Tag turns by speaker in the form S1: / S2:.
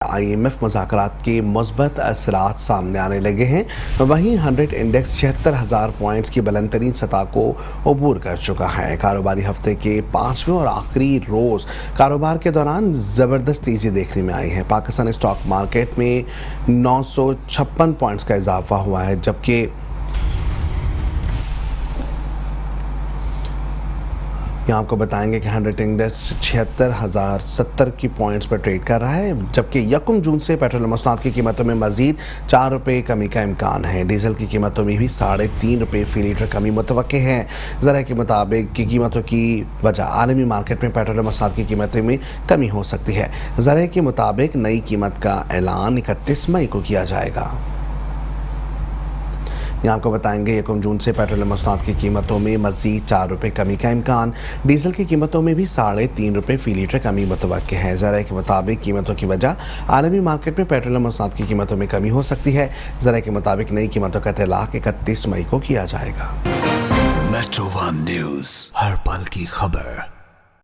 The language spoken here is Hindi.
S1: IMF मुज़ाकरात के मुस्बत असरात सामने आने लगे हैं। वहीं 100 इंडेक्स 76,000 पॉइंट्स की बुलंद तरीन सतह को अबूर कर चुका है। कारोबारी हफ्ते के 5वें और आखिरी रोज़ कारोबार के दौरान ज़बरदस्त तेज़ी देखने में आई है। पाकिस्तानी स्टॉक मार्केट में 956 पॉइंट्स का इजाफा हुआ है, जबकि यहाँ आपको बताएंगे कि 100 इंडेक्स 76,070 की पॉइंट्स पर ट्रेड कर रहा है, जबकि 1 जून से पेट्रोल मसनूआत की कीमतों में मजीद 4 रुपये कमी का इम्कान है। डीजल की कीमतों में भी 3.5 रुपये फ़ी लीटर कमी मुतवक्के है। ज़रा के मुताबिक की कीमतों की वजह आलमी मार्केट में पेट्रोल मसनूआत की कीमतों में कमी हो सकती है। ज़रा के मुताबिक नई कीमत का ऐलान 31 मई को किया जाएगा। यहाँ आपको बताएंगे 1 जून से पेट्रोल मसनूआत की कीमतों में मजीद 4 रुपये कमी का इम्कान। डीजल की कीमतों में भी 3.5 रुपये फ़ी लीटर कमी मुतवक्के है। ज़रा के मुताबिक कीमतों की वजह आलमी मार्केट में पेट्रोल मसनूआत की कीमतों में कमी हो सकती है। ज़रा के मुताबिक नई कीमतों का इतलाक़ 31 मई को किया जाएगा।
S2: मेट्रो वन न्यूज़, हर पल की खबर।